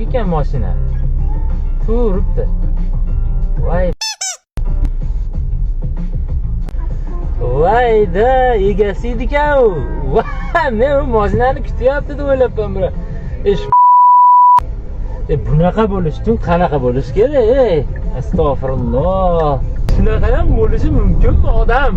ekan mashina. Turibdi. Voy. Voyda, egasi edi-ku. Voy, men u mashinani kutyapti deb o'ylabman bura. Bunaqa bo'lish uchun qanaqa bo'lish kerak? Astag'firulloh. Shunaqa ham bo'lishi mumkinmi odam?